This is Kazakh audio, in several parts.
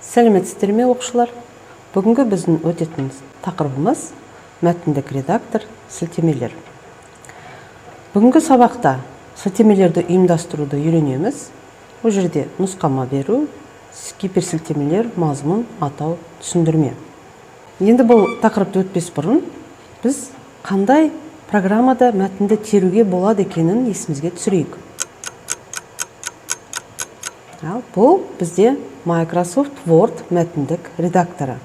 Сәлеметсіздер ме оқушылар? Бүгінгі біздің өтетін тақырыбымыз мәтіндік редактор сілтемелер. Бүгінгі сабақта сілтемелерді ұйымдастыруды үйренеміз. Бұл жерде нұсқама беру, гиперсілтемелер, мазмұн, атау, түсіндірме. Енді бұл тақырыпты өтпес бұрын біз қандай программада мәтінді теруге болады екенін есімізге түсірейік. Бұл бізде Microsoft Word мәтіндік редакторы.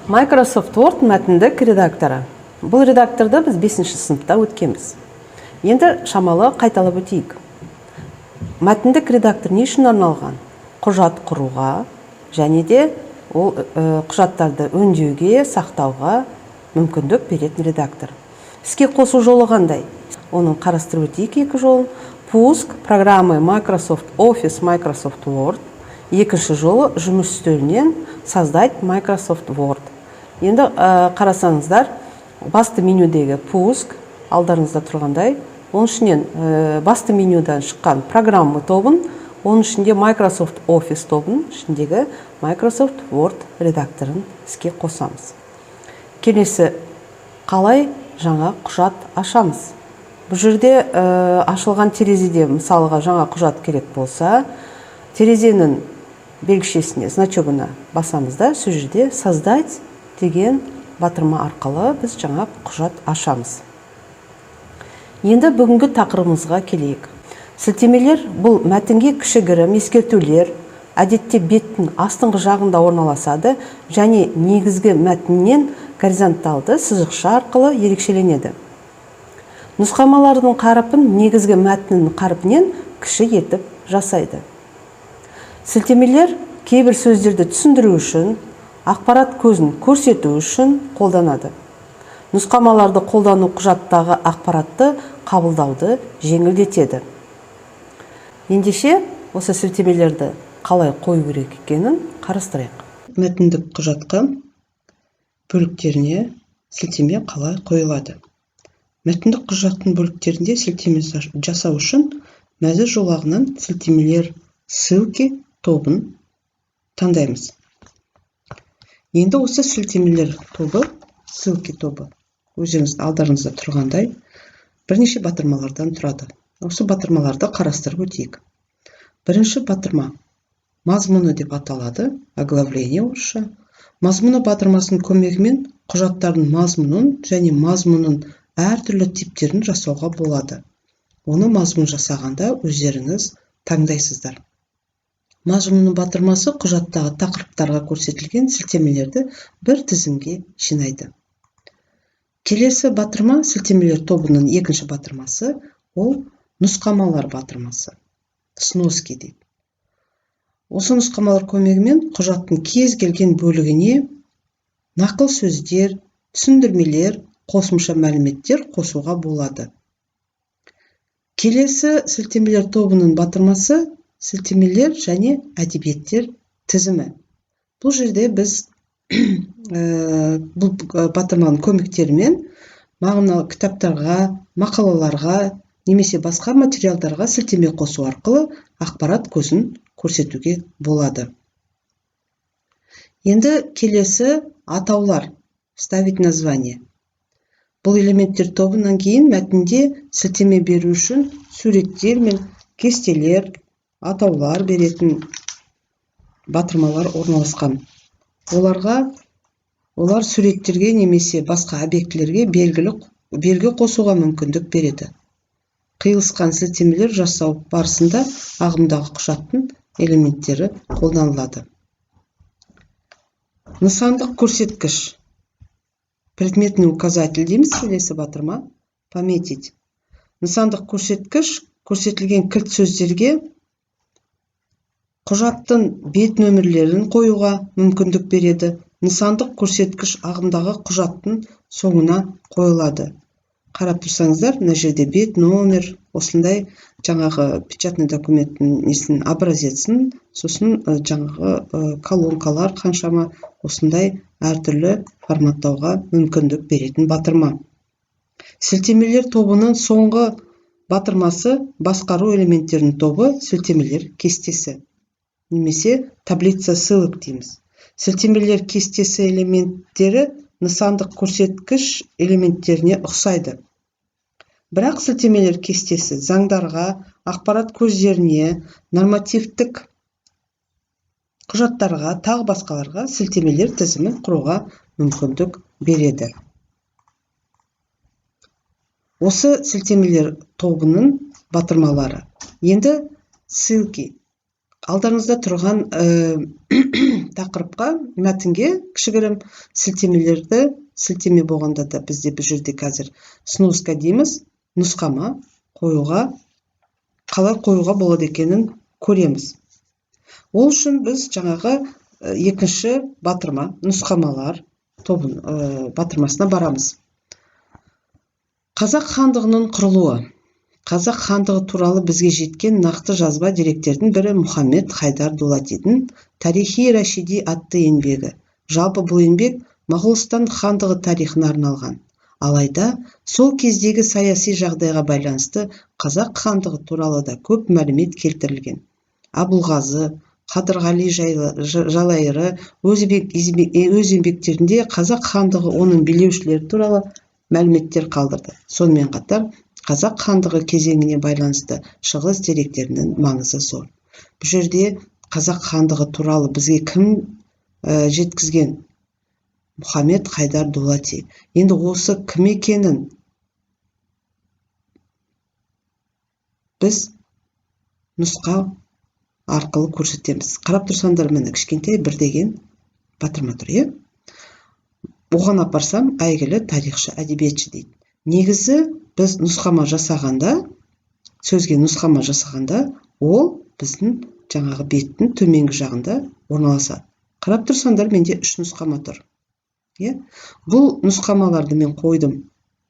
Microsoft Word мәтіндік редакторы. Бұл редакторды біз 5-ші сыныпта өткенбіз. Енді шамалы қайталап өтейік. Мәтіндік редактор не үшін арналған? Құжат құруға және де ол құжаттарды өңдеуге, сақтауға мүмкіндік беретін редактор. Іске қосу жолы қандай? Оның қарастырып өтейік екі жолын. Пуск программы Microsoft Office, Microsoft Word. Екінші жолы жұмыс үстелінен создать Microsoft Word. Енді қарасаңыздар, басты менюдегі пуск алдарыңызда тұрғандай, оның ішінен басты менюдан шыққан программы тобын, оның ішінде Microsoft Office тобын, ішіндегі Microsoft Word редакторын іске қосамыз. Келесі, қалай жаңа құжат ашамыз? Бұл жерде ашылған терезеде мысалға жаңа құжат керек болса, терезенің белгішесіне, значогына басамыз да, сол жерде создать деген батырма арқылы біз жаңа құжат ашамыз. Енді бүгінгі тақырыбымызға келейік. Сілтемелер бұл мәтінге кішігірім ескертулер, әдетте беттің астыңғы жағында орналасады және негізгі мәтіннен горизонталды сызықша арқылы ерекшеленеді. Нұсқамалардың қаріпін негізгі мәтіннің қаріпінен кіші етіп жасайды. Сілтемелер кейбір сөздерді түсіндіру үшін, ақпарат көзін көрсету үшін қолданады. Нұсқамаларды қолдану құжаттағы ақпаратты қабылдауды жеңілдетеді. Ендеше, осы сілтемелерді қалай қою керек екенін қарастырайық. Мәтіндік құжатқа бөліктеріне сілтеме қалай қойылады? Мәтіндік құжаттың бөліктерінде сілтеме жасау үшін мәзір жолағынан сілтемелер ссылки тобын таңдаймыз. Енді осы сілтемелер тобы, ссылки тобы, өзіңіз алдарыңызда тұрғандай, бірнеше батырмалардан тұрады. Осы батырмаларды қарастырып өтейік. Бірінші батырма мазмұны деп аталады, оглавление орысша. Мазмұны батырмасының көмегімен құжаттардың мазмұнын және мазмұнын әртүрлі типтерін жасауға болады. Оны мазмұн жасағанда өздеріңіз таңдайсыздар. Мазмұны батырмасы құжаттағы тақырыптарға көрсетілген сілтемелерді бір тізімге жинайды. Келесі батырма сілтемелер тобының екінші батырмасы, ол нұсқамалар батырмасы. Сноски дейді. Осы нұсқамалар көмегімен құжаттың кез келген бөлігіне нақыл сөздер, түсіндірмелер, қосымша мәліметтер қосуға болады. Келесі сілтемелер тобының батырмасы сілтемелер және әдебиеттер тізімі. Бұл жерде біз бұл батырманың көмектерімен мағыналы кітаптарға, мақалаларға немесе басқа материалдарға сілтеме қосу арқылы ақпарат көзін көрсетуге болады. Енді келесі атаулар, ставить название. Бұл элементтер тобынан кейін мәтінде сілтеме беру үшін суреттер мен кестелер, атаулар беретін батырмалар орналасқан. Олар суреттерге немесе басқа объектілерге белгі қосуға мүмкіндік береді. Қиылысқан сілтемелер жасау барысында ағымдағы құжаттың элементтері қолданылады. Нысандық көрсеткіш. Предметный указатель дейміз келесі батырма. Пометить. Нысандық көрсеткіш көрсетілген кілт сөздерге құжаттың бет нөмірлерін қоюға мүмкіндік береді. Нысандық көрсеткіш ағымдағы құжаттың соңына қойылады. Қарап тұрсаңыздар, мына жерде бет номер, осындай жаңағы печатный документтің образецін, сосын жаңағы колонкалар қаншама осындай әртүрлі форматтауға мүмкіндік беретін батырма. Сілтемелер тобының соңғы батырмасы басқару элементтерінің тобы сілтемелер кестесі. немесе таблица ссылок дейміз. Сілтемелер кестесі элементтері нысандық көрсеткіш элементтеріне ұқсайды. Бірақ сілтемелер кестесі заңдарға, ақпарат көздеріне, нормативтік құжаттарға, тағы басқаларға сілтемелер тізімін құруға мүмкіндік береді. Осы сілтемелер тобының батырмалары. Енді ссылки. Алдарыңызда тұрған тақырыпқа, мәтінге кішігірім сілтемелерді, сілтеме болғанда да бізде бұл жерде қазір сноска дейміз, нұсқама қоюға, қалай қоюға болады екенін көреміз. Ол үшін біз жаңағы екінші батырма, нұсқамалар батырмасына барамыз. Қазақ хандығының құрылуы. Қазақ хандығы туралы бізге жеткен нақты жазба деректердің бірі Мұхаммед Хайдар Дулатидің Тарихи Рашиди атты еңбегі. Жалпы бұл еңбек Моғолстан хандығы тарихына арналған. Алайда, сол кездегі саяси жағдайға байланысты қазақ хандығы туралы да көп мәлімет келтірілген. Абылғазы, Қадырғали Жалайыры өз еңбектерінде қазақ хандығы оның билеушілері туралы мәліметтер қалдырды. Сонымен қатар, қазақ хандығы кезеңіне байланысты шығыс деректерінің маңызы зор. Бұл жерде қазақ хандығы туралы бізге кім жеткізген? Мұхаммед Хайдар Дулати. Енді осы кім екенін біз нұсқа арқылы көрсетеміз. Қарап тұрсаңдар, міне кішкентай бір деген батырма тұр, оған апарсам, әйгілі тарихшы, әдебиетші дейді. Негізі біз нұсқама жасағанда, сөзге нұсқама жасағанда, ол біздің жаңағы беттің төменгі жағында орналасады. Қарап тұрсаңдар, менде 3 нұсқама тұр. Бұл нұсқамаларды мен қойдым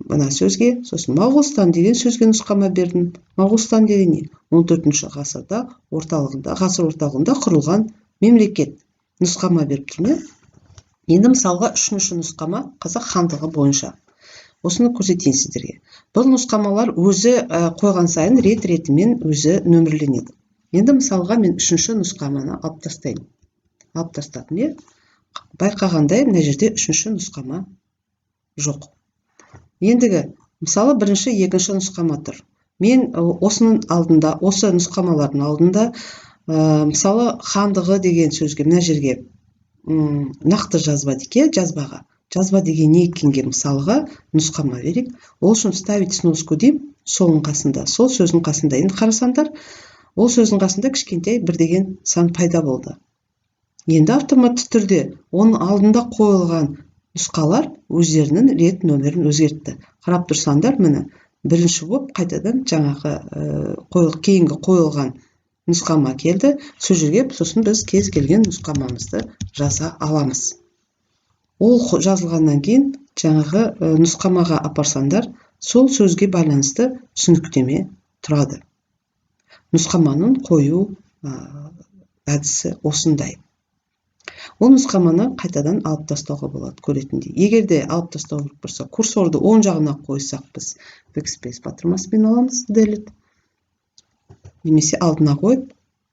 мына сөзге, сосын Моғолстан деген сөзге нұсқама бердім. Моғолстан деген не? 14 ғасырда ғасыр орталығында құрылған мемлекет. Нұсқама беріп тұрмын. Енді мысалға 3-ші нұсқама қазақ хандығы бойынша. Осыны көрсетейін сіздерге. Бұл нұсқамалар өзі қойған сайын рет-ретімен өзі нөмірленеді. Енді мысалға мен 3-ші нұсқаманы алып тастайын. Алып тастадым, байқағандай, мына жерде 3-ші нұсқама жоқ. Ендігі, мысалы 1-ші, 2-ші нұсқама тұр. Мен осының алдында, осы нұсқамалардың алдында, мысалы хандығы деген сөзге, мына жерге нақты жазба деке, жазбаға. Жазба деген не екенге мысалға нұсқама берейік. Ол үшін ставить сноску деймін, соның қасында, сол сөздің қасында. Енді қарасаңдар, ол сөздің қасында кішкентай бір деген сан пайда болды. Енді автоматты түрде оның алдында қойылған нұсқалар өздерінің рет нөмірін өзгертті. Қарап тұрсаңдар, міне, бірінші болып қайтадан жаңағы кейінгі қойылған нұсқама келді. Сол жерге сосын біз кез келген нұсқамамызды жаза аламыз. Ол жазылғаннан кейін жаңағы нұсқамаға апарсаңдар, сол сөзге байланысты түсініктеме тұрады. Нұсқаманың қою әдісі осындай. Ол нұсқаманы қайтадан алып тастауға болады көретіндей. Егер де алып тастау керек болса, курсорды оң жағына қойсақ, біз backspace батырмасымен аламыз, delete. Немесе алдына қойып,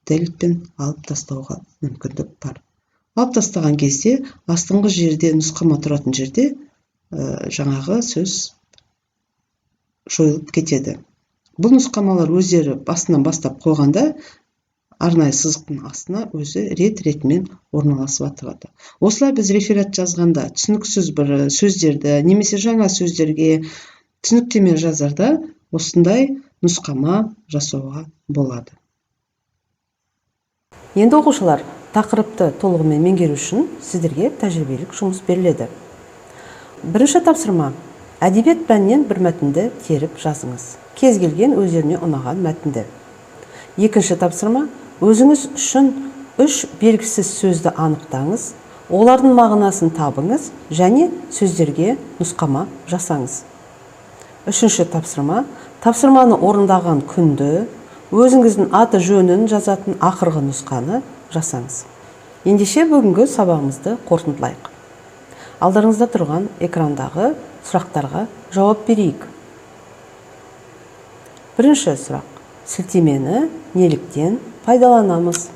delete-пен алып тастауға мүмкіндік бар. Алып тастаған кезде, астыңғы жерде, нұсқама тұратын жерде, жаңағы сөз жойылып кетеді. Бұл нұсқамалар өздері басынан бастап қойғанда, арнайы сызықтың астына өзі рет-ретімен орналасып отырады. Осылай біз реферат жазғанда, түсініксіз бір сөздерді, немесе жаңа сөздерге түсініктеме жазарда, осындай нұсқама жасауға болады. Енді оқушылар, тақырыпты толығымен меңгеру үшін сіздерге тәжірибелік жұмыс беріледі. Бірінші тапсырма. Әдебиет пәнінен бір мәтінді теріп жазыңыз. Кез келген өздеріне ұнаған мәтінді. Екінші тапсырма. Өзіңіз үшін 3 белгісіз сөзді анықтаңыз, олардың мағынасын табыңыз және сөздерге нұсқама жасаңыз. Үшінші тапсырма. Тапсырманы орындаған күнді, өзіңіздің аты жөнін жазатын ақырғы нұсқаны жасаңыз. Ендеше бүгінгі сабағымызды қорытындылайық. Алдарыңызда тұрған экрандағы сұрақтарға жауап берейік. Бірінші сұрақ. Сілтемені неліктен пайдаланамыз?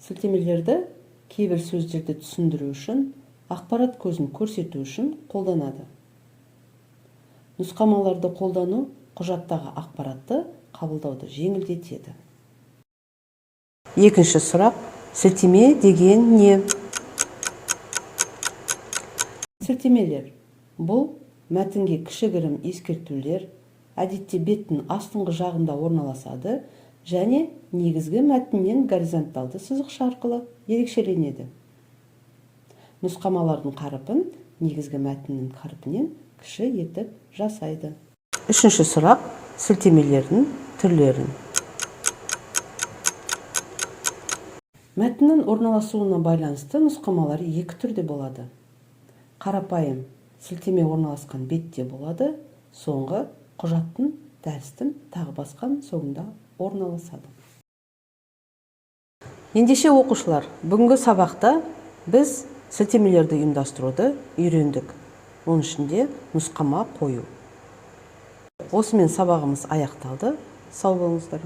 сілтемелерді кейбір сөздерді түсіндіру үшін, ақпарат көзін көрсету үшін қолданады. Нұсқамаларды қолдану құжаттағы ақпаратты қабылдауды жеңілдетеді. Екінші сұрақ: сілтеме деген не? Сілтемелер бұл мәтінге кішігірім ескертулер, әдетте беттің астыңғы жағында орналасады және негізгі мәтіннен горизонталды сызықша арқылы ерекшеленеді. Нұсқамалардың қаріпін негізгі мәтіннің қаріпінен кіші етіп жасайды. Үшінші сұрақ: сілтемелердің түрлерін. Мәтіннің орналасуына байланысты нұсқамалар екі түрде болады. Қарапайым сілтеме орналасқан бетте болады, соңғы құжаттың, дәрістің тағы басқан соңында орналасады. Ендеше оқушылар, бүгінгі сабақта біз сілтемелерді ұйымдастыруды үйрендік. Оның ішінде нұсқама қою. Осымен сабағымыз аяқталды. Сау болыңыздар.